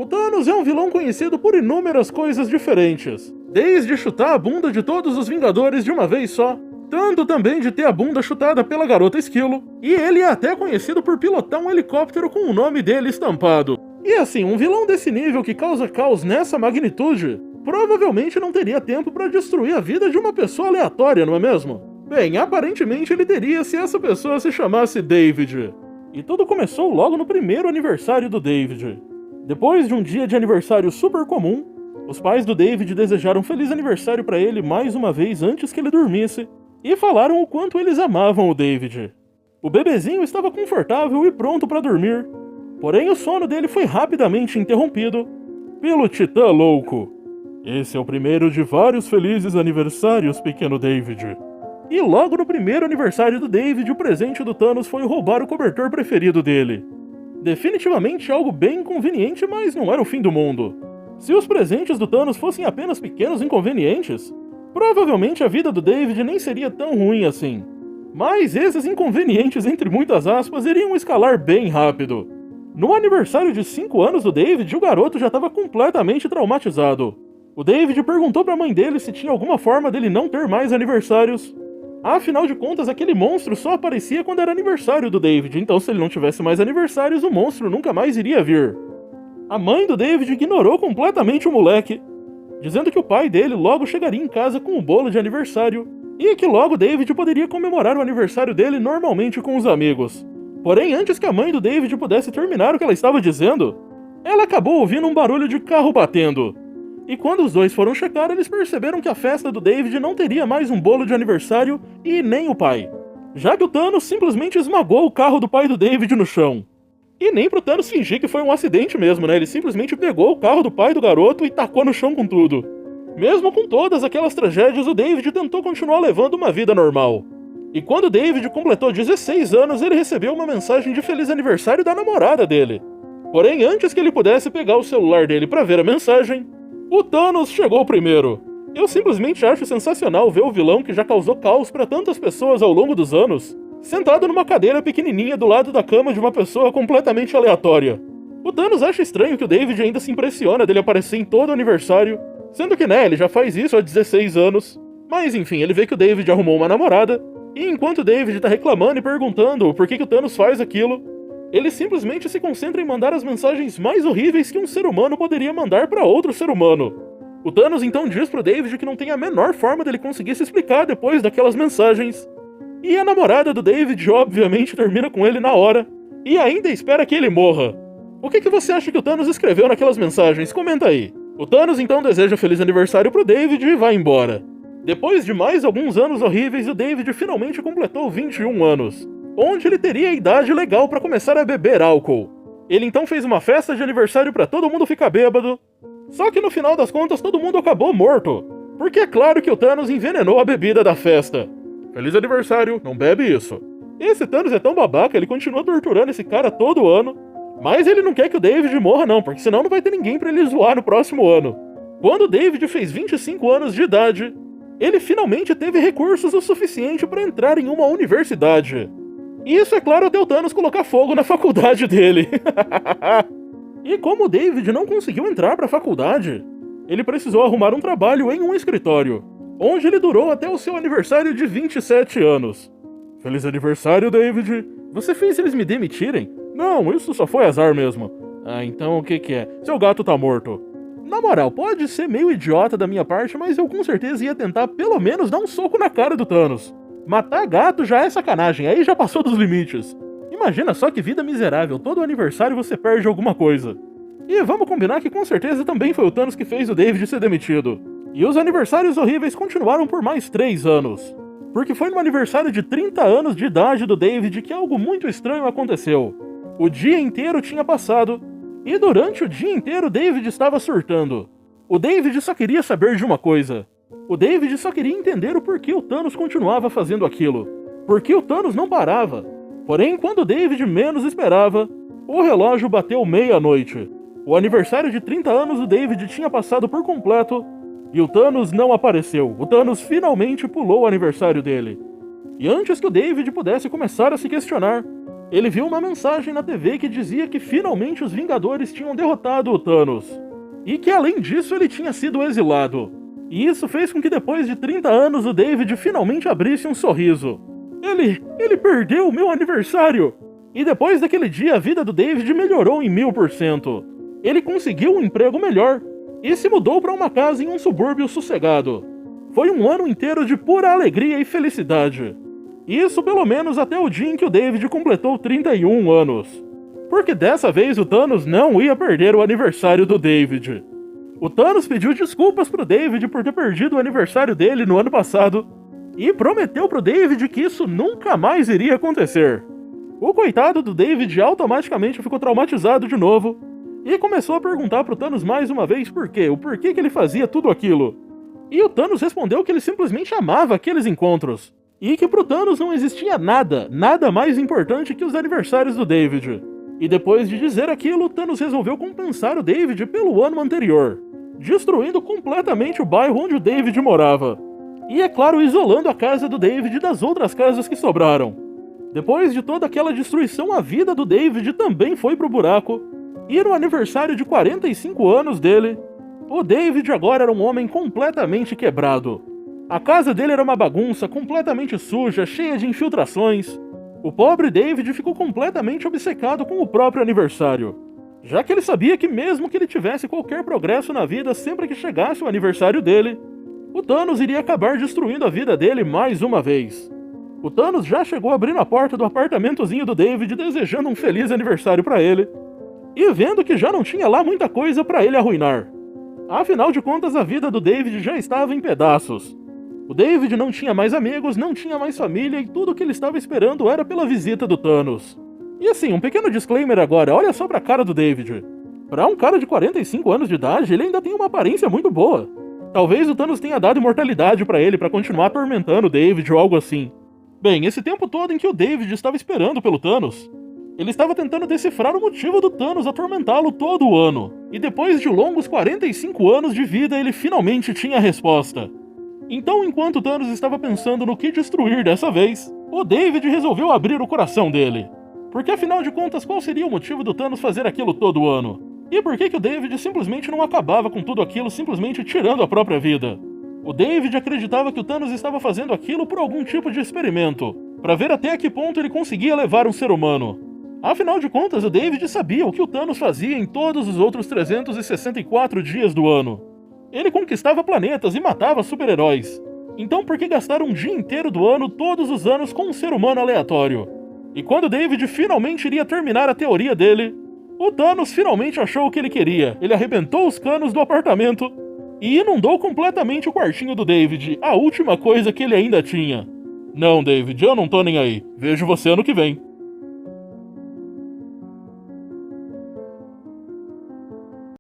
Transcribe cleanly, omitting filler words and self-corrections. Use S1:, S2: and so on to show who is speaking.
S1: O Thanos é um vilão conhecido por inúmeras coisas diferentes, desde chutar a bunda de todos os Vingadores de uma vez só, tanto também de ter a bunda chutada pela Garota Esquilo, e ele é até conhecido por pilotar um helicóptero com o nome dele estampado. E assim, um vilão desse nível que causa caos nessa magnitude, provavelmente não teria tempo para destruir a vida de uma pessoa aleatória, não é mesmo? Bem, aparentemente ele teria se essa pessoa se chamasse David. E tudo começou logo no primeiro aniversário do David. Depois de um dia de aniversário super comum, os pais do David desejaram feliz aniversário para ele mais uma vez antes que ele dormisse, e falaram o quanto eles amavam o David. O bebezinho estava confortável e pronto para dormir, porém o sono dele foi rapidamente interrompido pelo Titã Louco. Esse é o primeiro de vários felizes aniversários, pequeno David. E logo no primeiro aniversário do David, o presente do Thanos foi roubar o cobertor preferido dele. Definitivamente algo bem inconveniente, mas não era o fim do mundo. Se os presentes do Thanos fossem apenas pequenos inconvenientes, provavelmente a vida do David nem seria tão ruim assim. Mas esses inconvenientes, entre muitas aspas, iriam escalar bem rápido. No aniversário de 5 anos do David, o garoto já estava completamente traumatizado. O David perguntou para a mãe dele se tinha alguma forma dele não ter mais aniversários. Afinal de contas, aquele monstro só aparecia quando era aniversário do David, então se ele não tivesse mais aniversários, o monstro nunca mais iria vir. A mãe do David ignorou completamente o moleque, dizendo que o pai dele logo chegaria em casa com o bolo de aniversário, e que logo David poderia comemorar o aniversário dele normalmente com os amigos. Porém, antes que a mãe do David pudesse terminar o que ela estava dizendo, ela acabou ouvindo um barulho de carro batendo. E quando os dois foram checar, eles perceberam que a festa do David não teria mais um bolo de aniversário e nem o pai, já que o Thanos simplesmente esmagou o carro do pai do David no chão. E nem pro Thanos fingir que foi um acidente mesmo, né? Ele simplesmente pegou o carro do pai do garoto e tacou no chão com tudo. Mesmo com todas aquelas tragédias, o David tentou continuar levando uma vida normal. E quando o David completou 16 anos, ele recebeu uma mensagem de feliz aniversário da namorada dele. Porém, antes que ele pudesse pegar o celular dele para ver a mensagem, o Thanos chegou primeiro. Eu simplesmente acho sensacional ver o vilão que já causou caos para tantas pessoas ao longo dos anos, sentado numa cadeira pequenininha do lado da cama de uma pessoa completamente aleatória. O Thanos acha estranho que o David ainda se impressiona dele aparecer em todo o aniversário, sendo que, né, ele já faz isso há 16 anos. Mas enfim, ele vê que o David arrumou uma namorada, e enquanto o David tá reclamando e perguntando por que o Thanos faz aquilo, ele simplesmente se concentra em mandar as mensagens mais horríveis que um ser humano poderia mandar para outro ser humano. O Thanos então diz pro David que não tem a menor forma dele conseguir se explicar depois daquelas mensagens. E a namorada do David obviamente termina com ele na hora, e ainda espera que ele morra. O que você acha que o Thanos escreveu naquelas mensagens? Comenta aí. O Thanos então deseja feliz aniversário pro David e vai embora. Depois de mais alguns anos horríveis, o David finalmente completou 21 anos, onde ele teria a idade legal para começar a beber álcool. Ele então fez uma festa de aniversário para todo mundo ficar bêbado, só que no final das contas todo mundo acabou morto, porque é claro que o Thanos envenenou a bebida da festa. Feliz aniversário, não bebe isso. Esse Thanos é tão babaca, ele continua torturando esse cara todo ano, mas ele não quer que o David morra não, porque senão não vai ter ninguém para ele zoar no próximo ano. Quando o David fez 25 anos de idade, ele finalmente teve recursos o suficiente para entrar em uma universidade. Isso, é claro, até o Thanos colocar fogo na faculdade dele. E como o David não conseguiu entrar para a faculdade, ele precisou arrumar um trabalho em um escritório, onde ele durou até o seu aniversário de 27 anos. Feliz aniversário, David. Você fez eles me demitirem? Não, isso só foi azar mesmo. Ah, então o que é? Seu gato tá morto. Na moral, pode ser meio idiota da minha parte, mas eu com certeza ia tentar pelo menos dar um soco na cara do Thanos. Matar gato já é sacanagem, aí já passou dos limites. Imagina só que vida miserável, todo aniversário você perde alguma coisa. E vamos combinar que com certeza também foi o Thanos que fez o David ser demitido. E os aniversários horríveis continuaram por mais 3 anos. Porque foi no aniversário de 30 anos de idade do David que algo muito estranho aconteceu. O dia inteiro tinha passado, e durante o dia inteiro David estava surtando. O David só queria saber de uma coisa. O David só queria entender o porquê o Thanos continuava fazendo aquilo. Porque o Thanos não parava. Porém, quando o David menos esperava, o relógio bateu meia-noite. O aniversário de 30 anos do David tinha passado por completo, e o Thanos não apareceu. O Thanos finalmente pulou o aniversário dele. E antes que o David pudesse começar a se questionar, Ele viu uma mensagem na TV que dizia que finalmente os Vingadores tinham derrotado o Thanos. E que além disso ele tinha sido exilado. E isso fez com que depois de 30 anos o David finalmente abrisse um sorriso. Ele perdeu o meu aniversário! E depois daquele dia a vida do David melhorou em 1000%. Ele conseguiu um emprego melhor e se mudou para uma casa em um subúrbio sossegado. Foi um ano inteiro de pura alegria e felicidade. Isso pelo menos até o dia em que o David completou 31 anos. Porque dessa vez o Thanos não ia perder o aniversário do David. O Thanos pediu desculpas pro David por ter perdido o aniversário dele no ano passado e prometeu pro David que isso nunca mais iria acontecer. O coitado do David automaticamente ficou traumatizado de novo e começou a perguntar pro Thanos mais uma vez o porquê que ele fazia tudo aquilo. E o Thanos respondeu que ele simplesmente amava aqueles encontros e que pro Thanos não existia nada mais importante que os aniversários do David. E depois de dizer aquilo, Thanos resolveu compensar o David pelo ano anterior, destruindo completamente o bairro onde o David morava. E é claro, isolando a casa do David das outras casas que sobraram. Depois de toda aquela destruição, a vida do David também foi pro buraco. E no aniversário de 45 anos dele, o David agora era um homem completamente quebrado. A casa dele era uma bagunça, completamente suja, cheia de infiltrações. O pobre David ficou completamente obcecado com o próprio aniversário, já que ele sabia que mesmo que ele tivesse qualquer progresso na vida sempre que chegasse o aniversário dele, o Thanos iria acabar destruindo a vida dele mais uma vez. O Thanos já chegou abrindo a porta do apartamentozinho do David desejando um feliz aniversário pra ele, e vendo que já não tinha lá muita coisa pra ele arruinar. Afinal de contas, a vida do David já estava em pedaços. O David não tinha mais amigos, não tinha mais família e tudo o que ele estava esperando era pela visita do Thanos. E assim, um pequeno disclaimer agora, olha só pra cara do David. Pra um cara de 45 anos de idade, ele ainda tem uma aparência muito boa. Talvez o Thanos tenha dado imortalidade pra ele pra continuar atormentando o David ou algo assim. Bem, esse tempo todo em que o David estava esperando pelo Thanos, ele estava tentando decifrar o motivo do Thanos atormentá-lo todo o ano. E depois de longos 45 anos de vida, ele finalmente tinha a resposta. Então, enquanto o Thanos estava pensando no que destruir dessa vez, o David resolveu abrir o coração dele. Porque afinal de contas, qual seria o motivo do Thanos fazer aquilo todo ano? E por que o David simplesmente não acabava com tudo aquilo simplesmente tirando a própria vida? O David acreditava que o Thanos estava fazendo aquilo por algum tipo de experimento, para ver até que ponto ele conseguia levar um ser humano. Afinal de contas, o David sabia o que o Thanos fazia em todos os outros 364 dias do ano. Ele conquistava planetas e matava super-heróis. Então por que gastar um dia inteiro do ano, todos os anos, com um ser humano aleatório? E quando David finalmente iria terminar a teoria dele, o Thanos finalmente achou o que ele queria. Ele arrebentou os canos do apartamento e inundou completamente o quartinho do David, a última coisa que ele ainda tinha. Não, David, eu não tô nem aí. Vejo você ano que vem.